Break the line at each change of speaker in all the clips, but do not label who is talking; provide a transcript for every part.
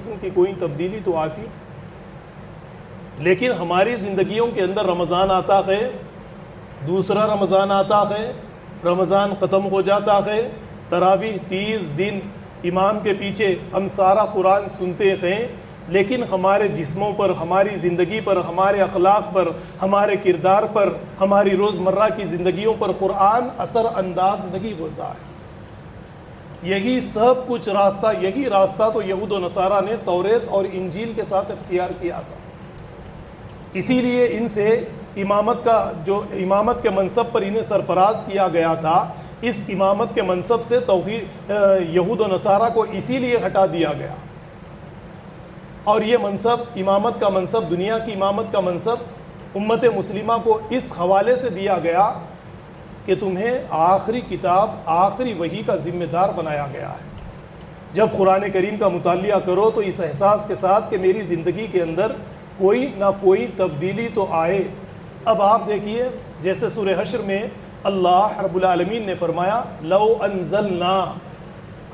قسم کی کوئی تبدیلی تو آتی، لیکن ہماری زندگیوں کے اندر رمضان آتا ہے، دوسرا رمضان آتا ہے، رمضان ختم ہو جاتا ہے، تراویح 30 دن امام کے پیچھے ہم سارا قرآن سنتے ہیں، لیکن ہمارے جسموں پر، ہماری زندگی پر، ہمارے اخلاق پر، ہمارے کردار پر، ہماری روزمرہ کی زندگیوں پر قرآن اثر انداز نہیں ہوتا ہے۔ یہی سب کچھ راستہ، یہی راستہ تو یہود و نصارہ نے توریت اور انجیل کے ساتھ اختیار کیا تھا۔ اسی لیے ان سے امامت کے منصب پر انہیں سرفراز کیا گیا تھا۔ اس امامت کے منصب سے یہود و نصارہ کو اسی لیے ہٹا دیا گیا، اور یہ منصب، امامت کا منصب، دنیا کی امامت کا منصب امت مسلمہ کو اس حوالے سے دیا گیا کہ تمہیں آخری کتاب، آخری وحی کا ذمہ دار بنایا گیا ہے۔ جب قرآن کریم کا مطالعہ کرو تو اس احساس کے ساتھ کہ میری زندگی کے اندر کوئی نہ کوئی تبدیلی تو آئے۔ اب آپ دیکھیے، جیسے سورہ حشر میں اللہ رب العالمین نے فرمایا لو انزلنا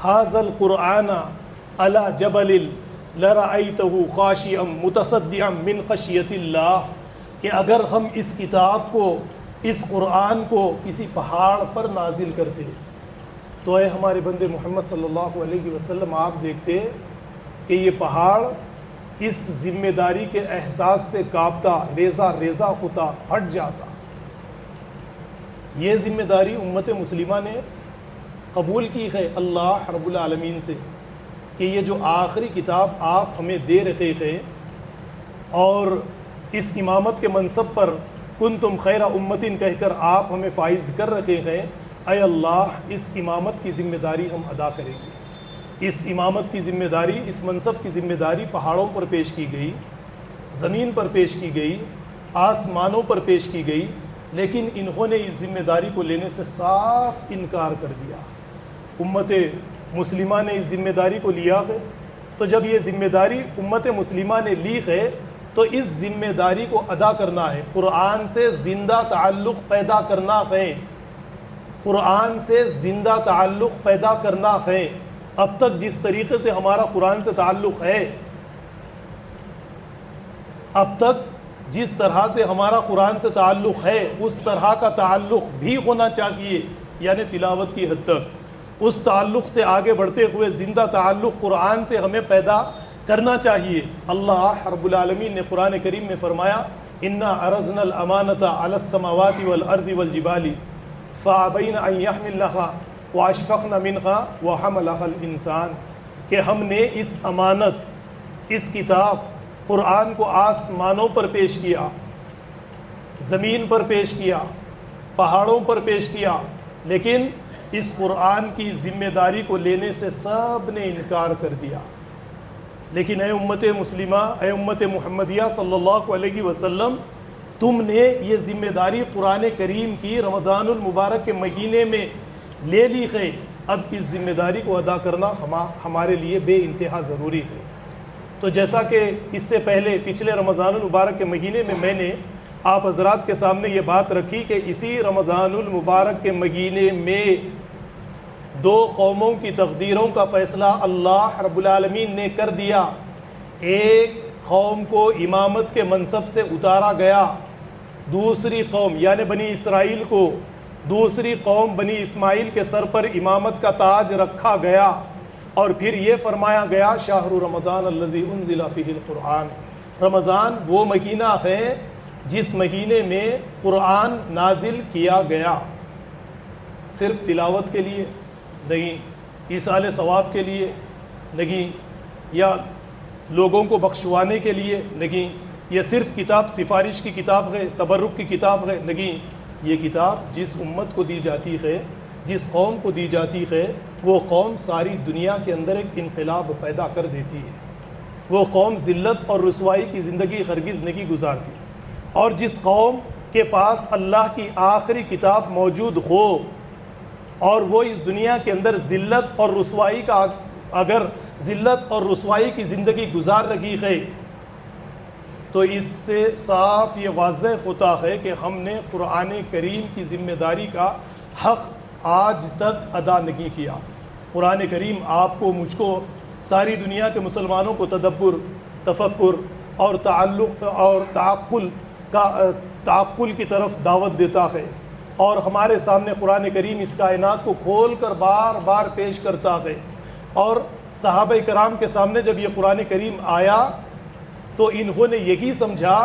ھذا القرآن علی جبل لرأیتہ خاشعا متصدعا من خشیۃ اللہ، کہ اگر ہم اس کتاب کو، اس قرآن کو کسی پہاڑ پر نازل کرتے تو اے ہمارے بندے محمد صلی اللہ علیہ وسلم، آپ دیکھتے کہ یہ پہاڑ اس ذمہ داری کے احساس سے کانپتا، ریزہ ریزہ ہوتا، پھٹ جاتا۔ یہ ذمہ داری امت مسلمہ نے قبول کی ہے اللہ رب العالمین سے، کہ یہ جو آخری کتاب آپ ہمیں دے رہے ہیں، اور اس امامت کے منصب پر کنتم خیر امتن کہہ کر آپ ہمیں فائز کر رہے ہیں، اے اللہ اس امامت کی ذمہ داری ہم ادا کریں گے۔ اس امامت کی ذمہ داری، اس منصب کی ذمہ داری پہاڑوں پر پیش کی گئی، زمین پر پیش کی گئی، آسمانوں پر پیش کی گئی، لیکن انہوں نے اس ذمہ داری کو لینے سے صاف انکار کر دیا۔ امت مسلمہ نے اس ذمہ داری کو لیا ہے، تو جب یہ ذمہ داری امت مسلمہ نے لی ہے تو اس ذمہ داری کو ادا کرنا ہے، قرآن سے زندہ تعلق پیدا کرنا ہے، قرآن سے زندہ تعلق پیدا کرنا ہے۔ اب تک جس طریقے سے ہمارا قرآن سے تعلق ہے، اب تک جس طرح سے ہمارا قرآن سے تعلق ہے، اس طرح کا تعلق بھی ہونا چاہیے، یعنی تلاوت کی حد تک اس تعلق سے آگے بڑھتے ہوئے زندہ تعلق قرآن سے ہمیں پیدا کرنا چاہیے۔ اللہ رب العالمین نے قرآن کریم میں فرمایا انا عرضنا الامانۃ علی السماوات والارض والجبال فابین ان یحملنها واشفقن منها وحملها الانسان، کہ ہم نے اس امانت، اس کتاب قرآن کو آسمانوں پر پیش کیا، زمین پر پیش کیا، پہاڑوں پر پیش کیا، لیکن اس قرآن کی ذمہ داری کو لینے سے سب نے انکار کر دیا۔ لیکن اے امت مسلمہ، اے امت محمدیہ صلی اللہ علیہ وسلم، تم نے یہ ذمہ داری قرآن کریم کی رمضان المبارک کے مہینے میں لے لی ہے، اب اس ذمہ داری کو ادا کرنا ہمارے لیے بے انتہا ضروری ہے۔ تو جیسا کہ اس سے پہلے پچھلے رمضان المبارک کے مہینے میں میں نے آپ حضرات کے سامنے یہ بات رکھی کہ اسی رمضان المبارک کے مہینے میں دو قوموں کی تقدیروں کا فیصلہ اللہ رب العالمین نے کر دیا۔ ایک قوم کو امامت کے منصب سے اتارا گیا، دوسری قوم یعنی بنی اسرائیل کو، دوسری قوم بنی اسماعیل کے سر پر امامت کا تاج رکھا گیا، اور پھر یہ فرمایا گیا شہر رمضان الذی انزل فیہ القرآن، رمضان وہ مہینہ ہے جس مہینے میں قرآن نازل کیا گیا۔ صرف تلاوت کے لیے نہیں، ایصال ثواب کے لیے نہیں، یا لوگوں کو بخشوانے کے لیے نہیں، یہ صرف کتاب سفارش کی کتاب ہے، تبرک کی کتاب ہے نہیں، یہ کتاب جس امت کو دی جاتی ہے، جس قوم کو دی جاتی ہے، وہ قوم ساری دنیا کے اندر ایک انقلاب پیدا کر دیتی ہے، وہ قوم ذلت اور رسوائی کی زندگی ہرگز نہیں گزارتی۔ اور جس قوم کے پاس اللہ کی آخری کتاب موجود ہو اور وہ اس دنیا کے اندر ذلت اور رسوائی کا، اگر ذلت اور رسوائی کی زندگی گزار رہی ہے، تو اس سے صاف یہ واضح ہوتا ہے کہ ہم نے قرآن کریم کی ذمہ داری کا حق آج تک ادا نہیں کیا۔ قرآن کریم آپ کو، مجھ کو ساری دنیا کے مسلمانوں کو تدبر، تفکر اور تعلق اور تعقل کی طرف دعوت دیتا ہے، اور ہمارے سامنے قرآن کریم اس کائنات کو کھول کر بار بار پیش کرتا ہے۔ اور صحابہ کرام کے سامنے جب یہ قرآن کریم آیا تو انہوں نے یہی سمجھا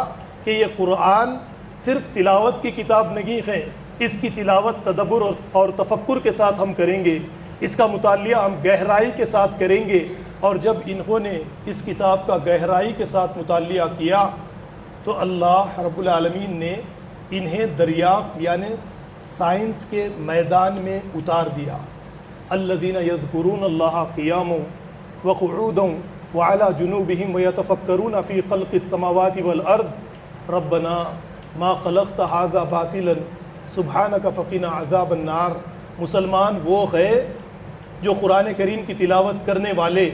کہ یہ قرآن صرف تلاوت کی کتاب نہیں ہے، اس کی تلاوت تدبر اور تفکر کے ساتھ ہم کریں گے، اس کا مطالعہ ہم گہرائی کے ساتھ کریں گے۔ اور جب انہوں نے اس کتاب کا گہرائی کے ساتھ مطالعہ کیا تو اللہ رب العالمین نے انہیں دریافت یعنی سائنس کے میدان میں اتار دیا۔ الذین یذکرون اللہ قیاما وقعودا وعلی جنوبہم ویتفکرون فی خلق السماوات والارض ربنا ما خلقت ھذا باطلا سبحانک فقنا عذاب النار۔ مسلمان وہ ہے جو قرآن کریم کی تلاوت کرنے والے،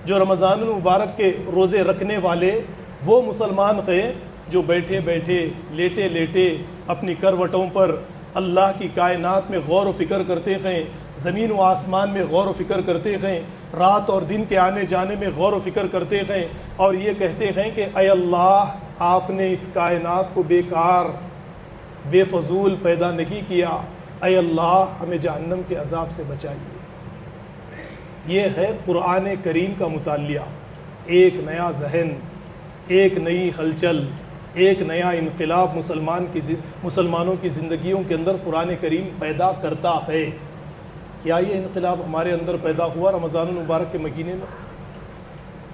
جو رمضان المبارک کے روزے رکھنے والے، وہ مسلمان ہیں جو بیٹھے بیٹھے لیٹے لیٹے اپنی کروٹوں پر اللہ کی کائنات میں غور و فکر کرتے ہیں، زمین و آسمان میں غور و فکر کرتے ہیں، رات اور دن کے آنے جانے میں غور و فکر کرتے ہیں، اور یہ کہتے ہیں کہ اے اللہ آپ نے اس کائنات کو بیکار بے فضول پیدا نہیں کیا، اے اللہ ہمیں جہنم کے عذاب سے بچائیے۔ یہ ہے قرآن کریم کا مطالعہ، ایک نیا ذہن، ایک نئی ہلچل، ایک نیا انقلاب مسلمانوں کی زندگیوں کے اندر قرآن کریم پیدا کرتا ہے۔ کیا یہ انقلاب ہمارے اندر پیدا ہوا رمضان المبارک کے مہینے میں؟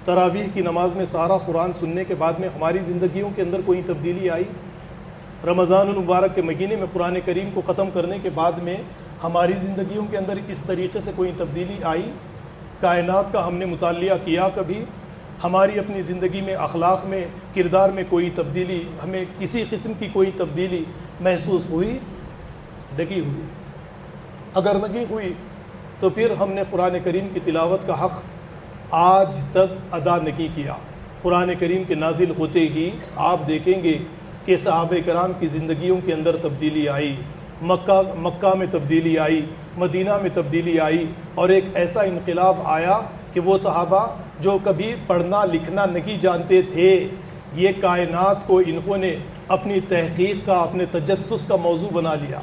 تراویح کی نماز میں سارا قرآن سننے کے بعد میں ہماری زندگیوں کے اندر کوئی تبدیلی آئی؟ رمضان المبارک کے مہینے میں قرآن کریم کو ختم کرنے کے بعد میں ہماری زندگیوں کے اندر اس طریقے سے کوئی تبدیلی آئی؟ کائنات کا ہم نے مطالعہ کیا کبھی؟ ہماری اپنی زندگی میں، اخلاق میں، کردار میں کوئی تبدیلی، ہمیں کسی قسم کی کوئی تبدیلی محسوس ہوئی؟ نہیں ہوئی۔ اگر نہیں ہوئی تو پھر ہم نے قرآن کریم کی تلاوت کا حق آج تک ادا نہیں کیا۔ قرآن کریم کے نازل ہوتے ہی آپ دیکھیں گے کہ صحابہ کرام کی زندگیوں کے اندر تبدیلی آئی، مکہ میں تبدیلی آئی، مدینہ میں تبدیلی آئی، اور ایک ایسا انقلاب آیا کہ وہ صحابہ جو کبھی پڑھنا لکھنا نہیں جانتے تھے، یہ کائنات کو انہوں نے اپنی تحقیق کا، اپنے تجسس کا موضوع بنا لیا۔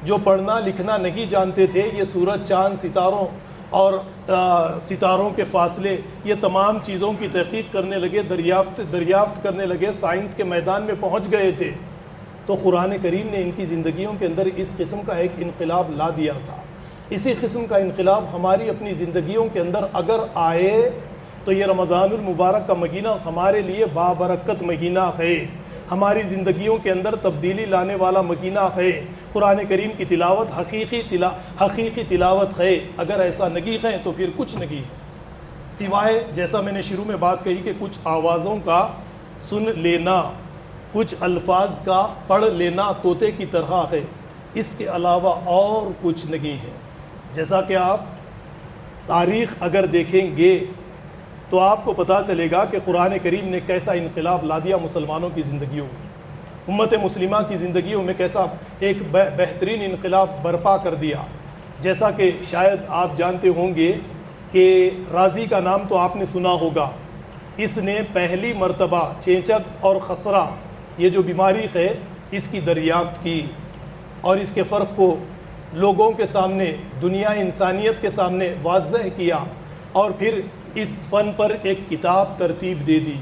جو پڑھنا لکھنا نہیں جانتے تھے، یہ سورج، چاند، ستاروں اور ستاروں کے فاصلے، یہ تمام چیزوں کی تحقیق کرنے لگے، دریافت کرنے لگے، سائنس کے میدان میں پہنچ گئے تھے۔ تو قرآن کریم نے ان کی زندگیوں کے اندر اس قسم کا ایک انقلاب لا دیا تھا۔ اسی قسم کا انقلاب ہماری اپنی زندگیوں کے اندر اگر آئے تو یہ رمضان المبارک کا مہینہ ہمارے لیے بابرکت مہینہ ہے، ہماری زندگیوں کے اندر تبدیلی لانے والا مہینہ ہے۔ قرآن کریم کی تلاوت حقیقی تلاوت ہے۔ اگر ایسا نہیں ہے تو پھر کچھ نہیں ہے، سوائے جیسا میں نے شروع میں بات کہی کہ کچھ آوازوں کا سن لینا، کچھ الفاظ کا پڑھ لینا طوطے کی طرح ہے، اس کے علاوہ اور کچھ نہیں ہے۔ جیسا کہ آپ تاریخ اگر دیکھیں گے تو آپ کو پتہ چلے گا کہ قرآن کریم نے کیسا انقلاب لا دیا مسلمانوں کی زندگیوں میں، امت مسلمہ کی زندگیوں میں کیسا ایک بہترین انقلاب برپا کر دیا۔ جیسا کہ شاید آپ جانتے ہوں گے کہ رازی کا نام تو آپ نے سنا ہوگا، اس نے پہلی مرتبہ چینچک اور خسرہ یہ جو بیماری ہے اس کی دریافت کی، اور اس کے فرق کو لوگوں کے سامنے، دنیا انسانیت کے سامنے واضح کیا، اور پھر اس فن پر ایک کتاب ترتیب دے دی،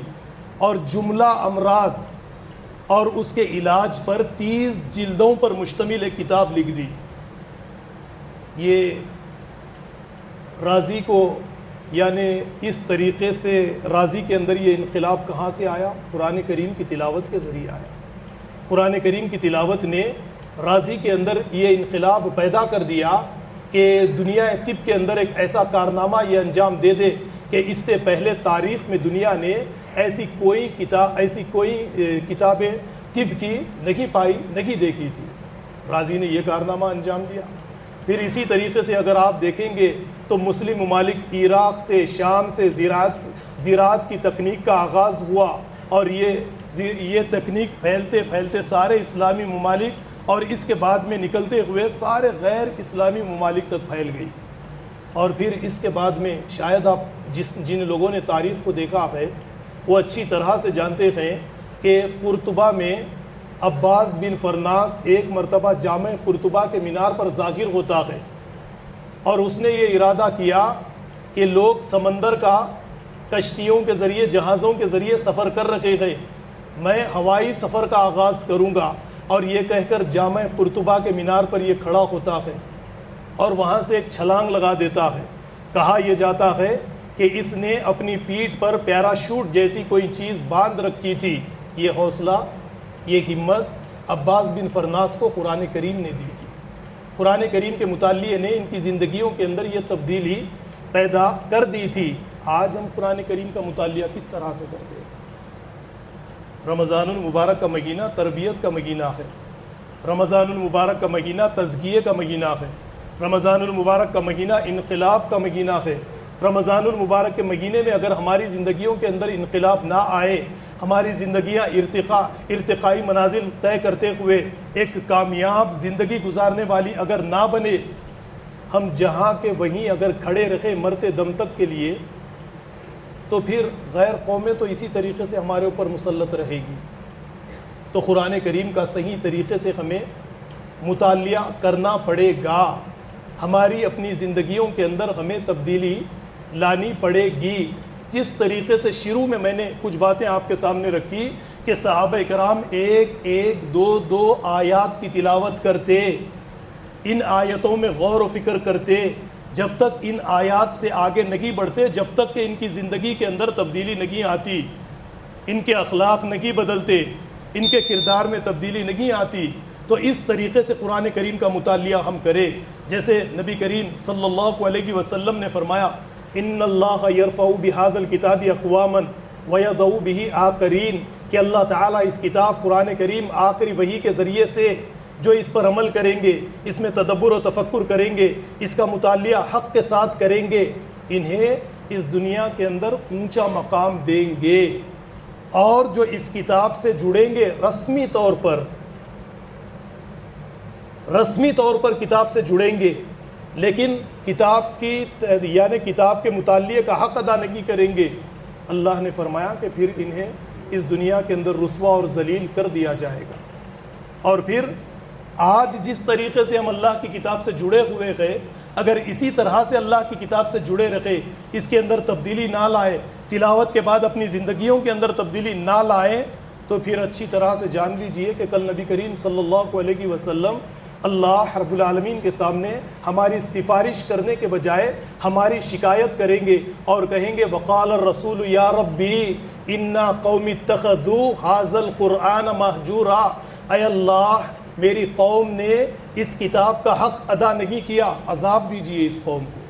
اور جملہ امراض اور اس کے علاج پر 30 جلدوں پر مشتمل ایک کتاب لکھ دی۔ یہ رازی کو یعنی اس طریقے سے رازی کے اندر یہ انقلاب کہاں سے آیا؟ قرآن کریم کی تلاوت کے ذریعے آیا۔ قرآن کریم کی تلاوت نے رازی کے اندر یہ انقلاب پیدا کر دیا کہ دنیا طب کے اندر ایک ایسا کارنامہ یہ انجام دے دے کہ اس سے پہلے تاریخ میں دنیا نے ایسی کوئی کتابیں طب کی نہیں پائی، نہیں دیکھی تھی۔ رازی نے یہ کارنامہ انجام دیا۔ پھر اسی طریقے سے اگر آپ دیکھیں گے تو مسلم ممالک عراق سے، شام سے زراعت کی تکنیک کا آغاز ہوا، اور یہ تکنیک پھیلتے پھیلتے سارے اسلامی ممالک اور اس کے بعد میں نکلتے ہوئے سارے غیر اسلامی ممالک تک پھیل گئی۔ اور پھر اس کے بعد میں شاید آپ جن لوگوں نے تاریخ کو دیکھا ہے وہ اچھی طرح سے جانتے ہیں کہ قرطبہ میں عباس بن فرناس ایک مرتبہ جامع قرطبہ کے مینار پر ظاہر ہوتا ہے، اور اس نے یہ ارادہ کیا کہ لوگ سمندر کا کشتیوں کے ذریعے جہازوں کے ذریعے سفر کر رہے ہیں، میں ہوائی سفر کا آغاز کروں گا، اور یہ کہہ کر جامع قرطبہ کے مینار پر یہ کھڑا ہوتا ہے اور وہاں سے ایک چھلانگ لگا دیتا ہے۔ کہا یہ جاتا ہے کہ اس نے اپنی پیٹھ پر پیراشوٹ جیسی کوئی چیز باندھ رکھی تھی۔ یہ حوصلہ، یہ ہمت عباس بن فرناس کو قرآن کریم نے دی تھی۔ قرآن کریم کے مطالعے نے ان کی زندگیوں کے اندر یہ تبدیلی پیدا کر دی تھی۔ آج ہم قرآن کریم کا مطالعہ کس طرح سے کرتے ہیں؟ رمضان المبارک کا مہینہ تربیت کا مہینہ ہے، رمضان المبارک کا مہینہ تزکیے کا مہینہ ہے، رمضان المبارک کا مہینہ انقلاب کا مہینہ ہے۔ رمضان المبارک کے مہینے میں اگر ہماری زندگیوں کے اندر انقلاب نہ آئے، ہماری زندگیاں ارتقائی منازل طے کرتے ہوئے ایک کامیاب زندگی گزارنے والی اگر نہ بنے، ہم جہاں کے وہیں اگر کھڑے رہے مرتے دم تک کے لیے، تو پھر غیر قومیں تو اسی طریقے سے ہمارے اوپر مسلط رہے گی۔ تو قرآن کریم کا صحیح طریقے سے ہمیں مطالعہ کرنا پڑے گا، ہماری اپنی زندگیوں کے اندر ہمیں تبدیلی لانی پڑے گی۔ جس طریقے سے شروع میں نے کچھ باتیں آپ کے سامنے رکھی کہ صحابہ کرام ایک ایک دو دو آیات کی تلاوت کرتے، ان آیتوں میں غور و فکر کرتے، جب تک ان آیات سے آگے نہیں بڑھتے، جب تک کہ ان کی زندگی کے اندر تبدیلی نہیں آتی، ان کے اخلاق نہیں بدلتے، ان کے کردار میں تبدیلی نہیں آتی، تو اس طریقے سے قرآن کریم کا مطالعہ ہم کریں۔ جیسے نبی کریم صلی اللہ علیہ وسلم نے فرمایا، ان اللہ یرفع بہذا الکتاب اقواما ویضع بہ آخرین، کہ اللہ تعالیٰ اس کتاب قرآن کریم آخری وحی کے ذریعے سے جو اس پر عمل کریں گے، اس میں تدبر و تفکر کریں گے، اس کا مطالعہ حق کے ساتھ کریں گے، انہیں اس دنیا کے اندر اونچا مقام دیں گے۔ اور جو اس کتاب سے جڑیں گے رسمی طور پر کتاب سے جڑیں گے، لیکن کتاب کے مطالعے کا حق ادا نہیں کریں گے، اللہ نے فرمایا کہ پھر انہیں اس دنیا کے اندر رسوا اور ذلیل کر دیا جائے گا۔ اور پھر آج جس طریقے سے ہم اللہ کی کتاب سے جڑے ہوئے ہیں، اگر اسی طرح سے اللہ کی کتاب سے جڑے رہے، اس کے اندر تبدیلی نہ لائے، تلاوت کے بعد اپنی زندگیوں کے اندر تبدیلی نہ لائیں، تو پھر اچھی طرح سے جان لیجئے کہ کل نبی کریم صلی اللہ علیہ وسلم اللہ رب العالمین کے سامنے ہماری سفارش کرنے کے بجائے ہماری شکایت کریں گے اور کہیں گے وقال الرسول یا ربی انا قوم اتخذوا ھذا القرآن مہجورا، اے اللہ میری قوم نے اس کتاب کا حق ادا نہیں کیا، عذاب دیجئے اس قوم کو۔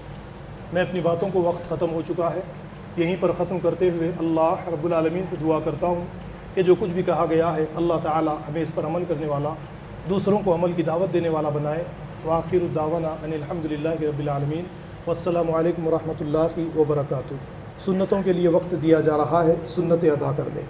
میں اپنی باتوں کو وقت ختم ہو چکا ہے، یہیں پر ختم کرتے ہوئے اللہ رب العالمین سے دعا کرتا ہوں کہ جو کچھ بھی کہا گیا ہے اللہ تعالی ہمیں اس پر عمل کرنے والا، دوسروں کو عمل کی دعوت دینے والا بنائے۔ وآخر الدعوانا ان الحمدللہ رب العالمین، والسلام علیکم ورحمۃ اللہ وبرکاتہ۔ سنتوں کے لیے وقت دیا جا رہا ہے، سنتیں ادا کر لیں۔